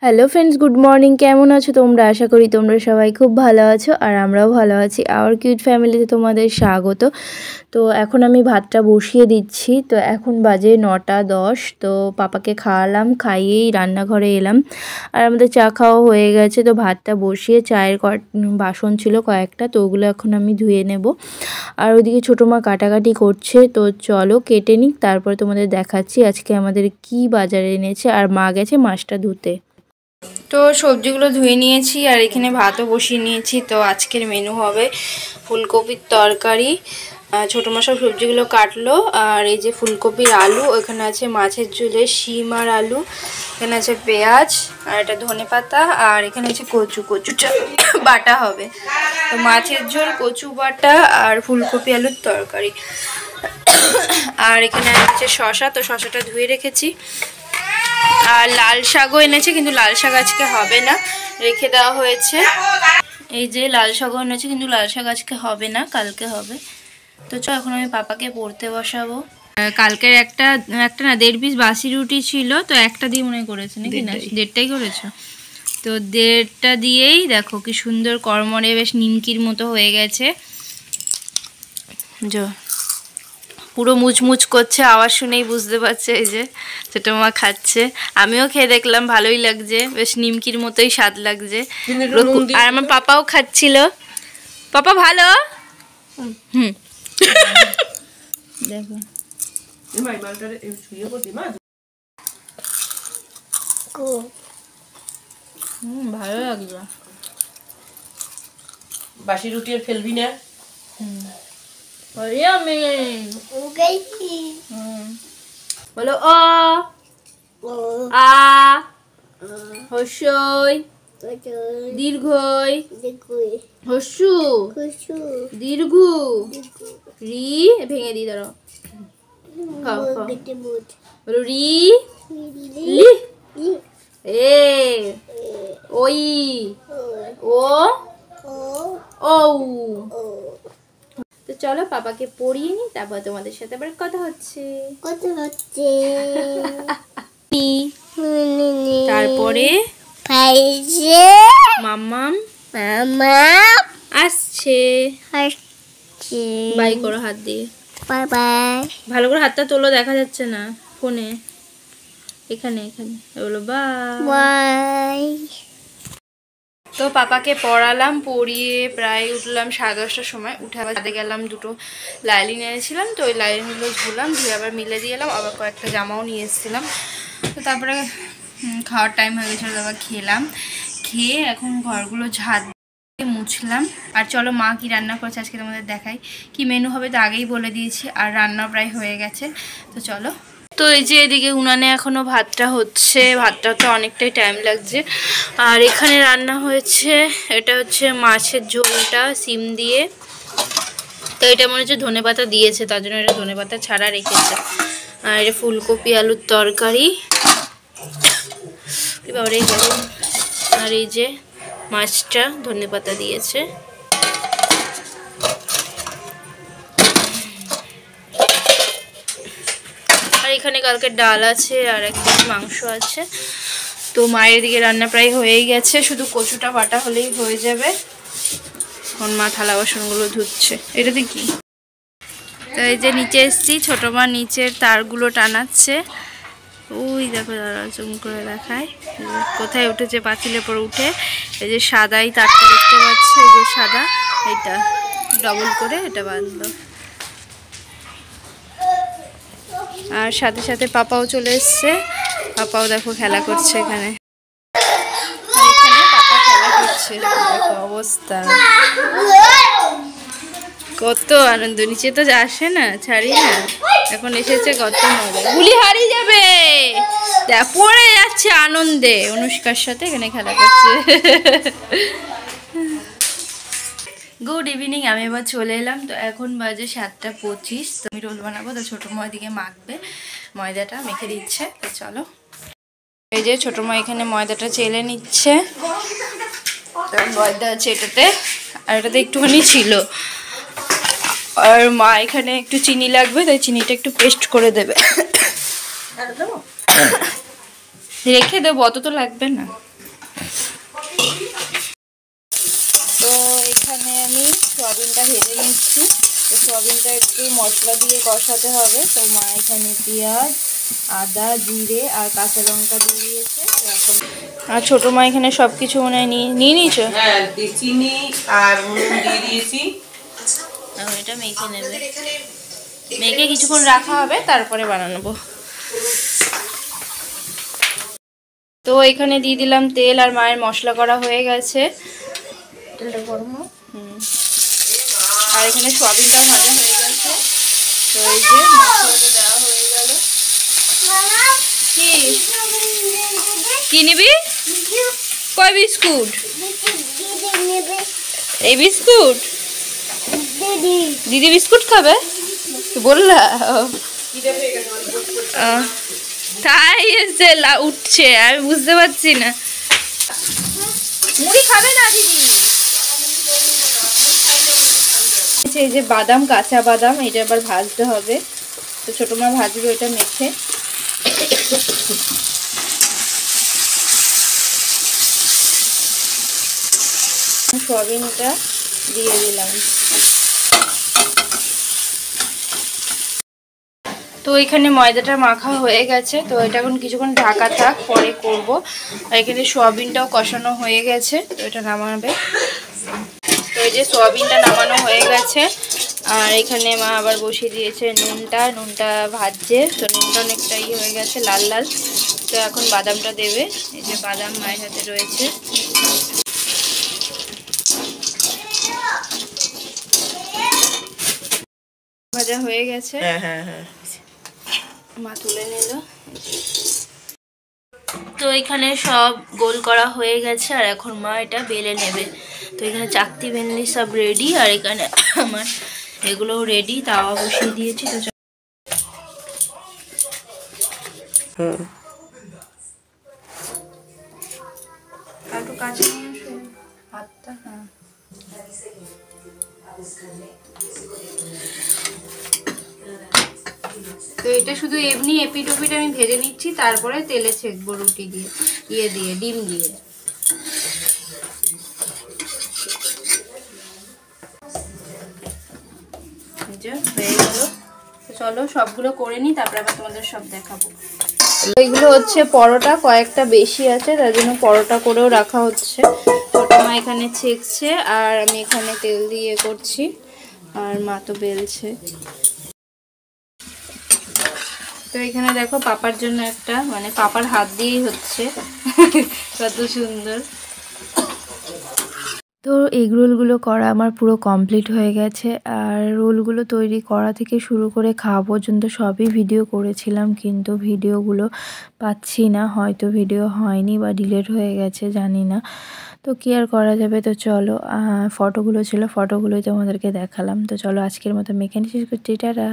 Hello friends, good morning. কেমন আছো তোমরা? আশা করি তোমরা সবাই খুব ভালো আছো আর আমরাও ভালো আছি। আওয়ার কিউট ফ্যামিলিতে তোমাদের স্বাগত। তো এখন আমি ভাতটা বসিয়ে দিচ্ছি। তো এখন বাজে 9:10। তো পাপাকে খাওয়ালাম, খাইয়েই রান্নাঘরে এলাম আর আমাদের চা খাওয়া হয়ে গেছে। তো ভাতটা বসিয়ে চায়ের বাসন ছিল কয়েকটা, তো ওগুলো এখন আমি ধুয়ে নেব। আর ওইদিকে ছোটো মা কাটাকাটি করছে। তো চলো কেটে নিক, তারপরে তোমাদের দেখাচ্ছি আজকে আমাদের কি বাজারে এনেছে। আর মা গেছে মাছটা ধুতে। তো সবজিগুলো ধুয়ে নিয়েছি আর এখানে ভাতও বসিয়ে নিয়েছি। তো আজকের মেনু হবে ফুলকপির তরকারি। ছোটো মা সব সবজিগুলো কাটলো। আর এই যে ফুলকপির আলু, ওখানে আছে মাছের ঝোলে শিম আর আলু, এখানে আছে পেঁয়াজ আর এটা ধনেপাতা, আর এখানে আছে কচুটা বাটা হবে। তো মাছের ঝোল, কচু বাটা আর ফুলকপি আলুর তরকারি। আর এখানে আছে শশা, তো শশাটা ধুয়ে রেখেছি। আর লাল শাকও এনেছে, কিন্তু লাল শাক আজকে হবে না, রেখে দেওয়া হয়েছে। এই যে লাল শাকও এনেছে, কিন্তু লাল শাক আজকে হবে না, কালকে হবে। তো চল এখন আমি পাপাকে পড়তে বসাবো। কালকের একটা না 1.5 পিস বাসি রুটি ছিল, তো একটা দিয়ে মনে করেছে নাকি? না, 1.5টাই করেছো। তো 1.5টা দিয়েই দেখো কি সুন্দর কড়মড়ে বেশ নিমকির মতো হয়ে গেছে। পুরো মুচমুচ করছে, আওয়াজ শুনেই বুঝতে পারছে। এই যে ছোটো মা খাচ্ছে, আমিও খেয়ে দেখলাম, ভালোই লাগছে, বেশ নিমকির মতোই স্বাদ লাগছে। আর আমার পাপাও খাচ্ছিল। পাপা ভালো। দেখো ভালো লাগবে। বাসি রুটি আর ফেলবি না। বলো অ আ হস্যই দীর্ঘই হস্যু দীর্ঘু রি, ভেঙে দিই দাঁড়াও। বলো রি লি এ ওই ও ও। তো চলো পাপাকে পড়িয়ে নি, তারপর তোমাদের সাথে আবার কথা হচ্ছে। তারপরে মাম্মাম আসছে। বাই করো হাত দিয়ে। ভালো করে হাতটা তোলো, দেখা যাচ্ছে না ফোনে। এখানে বলো বাই। তো পাপাকে পড়ালাম, পড়িয়ে প্রায় উঠলাম 10:30টার সময়। উঠে আবার ছাদে গেলাম, দুটো লাইলিন এনেছিলাম, তো ওই লাইলিনগুলো ধুলাম, ধুয়ে আবার মিলে দিয়ে এলাম। আবার কয়েকটা জামাও নিয়ে এসেছিলাম। তো তারপরে খাওয়ার টাইম হয়ে গেছিলো, আবার খেলাম। খেয়ে এখন ঘরগুলো ঝাড় দিয়ে মুছলাম। আর চলো মা কি রান্না করেছে আজকে তোমাদের দেখাই। কি মেনু হবে তো আগেই বলে দিয়েছি, আর রান্না প্রায় হয়ে গেছে। তো চলো। তো এই যে এদিকে উনানে এখনও ভাতটা হচ্ছে, ভাতটা তো অনেকটাই টাইম লাগছে। আর এখানে রান্না হয়েছে, এটা হচ্ছে মাছের ঝোলটা সিম দিয়ে। তো এটা মনে হচ্ছে ধনেপাতা দিয়েছে, তার জন্য এটা ধনেপাতা ছাড়া রেখেছে। আর এটা ফুলকপি আলুর তরকারি। আর এই যে মাছটা ধনেপাতা দিয়েছে। আর এখানে কালকে ডাল আছে আর এক পিস মাংস আছে। তো মায়ের দিকে রান্না প্রায় হয়েই গেছে, শুধু কচুটা বাটা হলেই হয়ে যাবে। এখন মা থালা বাসনগুলো ধুচ্ছে। এটাতে কি? তো এই যে নিচে এসছি, ছোটো মা নিচের তারগুলো টানাচ্ছে। ওই দেখো, দাঁড়া জুম করে দেখায় কোথায় উঠেছে, পাঁচিলের পরে উঠে। এই যে সাদাই তারটা দেখতে পাচ্ছ, এই যে সাদা, এটা ডবল করে এটা বাঁধলো। আর সাথে সাথে পাপাও চলে এসছে। পাপাও দেখো খেলা করছে এখানে। পাপা খেলা করছে, দেখো অবস্থা, কত আনন্দ। নিচে তো আসে না, ছাড়ি না, এখন এসেছে, কত মজা। গুলি হারিয়ে যাবে, পড়ে যাচ্ছে আনন্দে। অনুষ্কার সাথে এখানে খেলা করছে। গুড ইভিনিং, আমি এবার চলে এলাম। তো এখন বাজে 7:25। তো আমি রোল বানাবো, তো ছোটো মা দিকে মাখবে, ময়দাটা মেখে দিচ্ছে। তো চলো। এই যে ছোটো মা এখানে ময়দাটা চেলে নিচ্ছে। ময়দা আছে এটাতে, আর এটাতে একটুখানি ছিল। আর মা এখানে একটু চিনি লাগবে, তাই চিনিটা একটু পেস্ট করে দেবে। রেখে দেবো, অত তো লাগবে না। তো এখানে আমি সয়াবিনটা ভেজে নিচ্ছি। তো সয়াবিনটা একটু মশলা দিয়ে কষাতে হবে। তো মা এখানে পেঁয়াজ, আদা, জিরে আর কাঁচা লঙ্কা দিয়ে দিয়েছে। তো এখন আর ছোটো মা এখানে সব কিছু মনে হয় নিয়ে নিয়েছো? হ্যাঁ, চিনি আর নুন দিয়ে দিয়েছি। এটা মেখে নেবে, মেখে কিছুক্ষণ রাখা হবে, তারপরে বানাবো। তো এখানে দিয়ে দিলাম তেল, আর মায়ের মশলা করা হয়ে গেছে। তেলটা গরম হোক। আর এখানে সয়াবিনটাও ভাজা হয়ে গেছে। তো এই যে মশলাটা দেওয়া হয়ে গেল। কি নিবি? কয় বিস্কুট? এই বিস্কুট দিদি বিস্কুট খাবে বললা? তাই এসে উঠছে, আমি বুঝতে পারছি না। মুড়ি খাবে না দিদি? এই যে বাদাম, কাঁচা বাদাম, এটা আবার ভাজতে হবে। তো ছোট মা ভাজবে এটা মেখে। সয়াবিনটা দিয়ে দিলাম। তো এখানে ময়দাটা মাখা হয়ে গেছে। তো এটা এখন কিছুক্ষণ ঢাকা থাক, পরে করব। আর এখানে সয়াবিনটাও কষানো হয়ে গেছে। তো এটা নামাবে। তো এই যে সয়াবিনটা নামানো হয়ে গেছে। আর এখানে মা আবার বসিয়ে দিয়েছে নুনটা ভাজছে। তো নুনটা অনেকটা হয়ে গেছে, লাল লাল। তো এখন বাদামটা দেবে। এই যে বাদাম মায়ের হাতে রয়েছে। ভাজা হয়ে গেছে। হ্যাঁ হ্যাঁ হ্যাঁ, মা তুলে নিল। তো এখানে সব গোল করা হয়ে গেছে, আর এখন মা এটা বেলে নেবে। তো এখানে চাকতি ভেন্ডি সব রেডি, আর এখানে আমার এগুলোও রেডি। তাওয়া বসিয়ে দিয়েছি। তো একটু কাছে হাতটা। হ্যাঁ, তো এটা শুধু এমনি এপিট ওপিট আমি ভেজে নিচ্ছি, তারপরে তেলে ছেঁকবো রুটি দিয়ে দিয়ে ডিম দিয়ে। হয়ে গেল। চলো সবগুলো করে নিই, তারপরে আবার তোমাদের সব দেখাবো। এগুলো হচ্ছে পরোটা, কয়েকটা বেশি আছে, তার জন্য পরোটা করেও রাখা হচ্ছে। ছোট মা এখানে ছেঁকছে, আর আমি এখানে তেল দিয়ে করছি, আর মা তো বেলছে। তো এখানে দেখো পাপার জন্য একটা, মানে পাপার হাত দিয়েই হচ্ছে। কত সুন্দর। তো এগ রোলগুলো করা আমার পুরো কমপ্লিট হয়ে গেছে। আর রোলগুলো তৈরি করা থেকে শুরু করে খাওয়া পর্যন্ত সবই ভিডিও করেছিলাম, কিন্তু ভিডিওগুলো পাচ্ছি না। হয়তো ভিডিও হয়নি বা ডিলিট হয়ে গেছে, জানি না। তো কি আর করা যাবে। তো চলো, ফটোগুলো ছিল, ফটোগুলোই তোমাদেরকে দেখালাম। তো চলো আজকের মতো মেকানিক শেষ করছি, টাটা।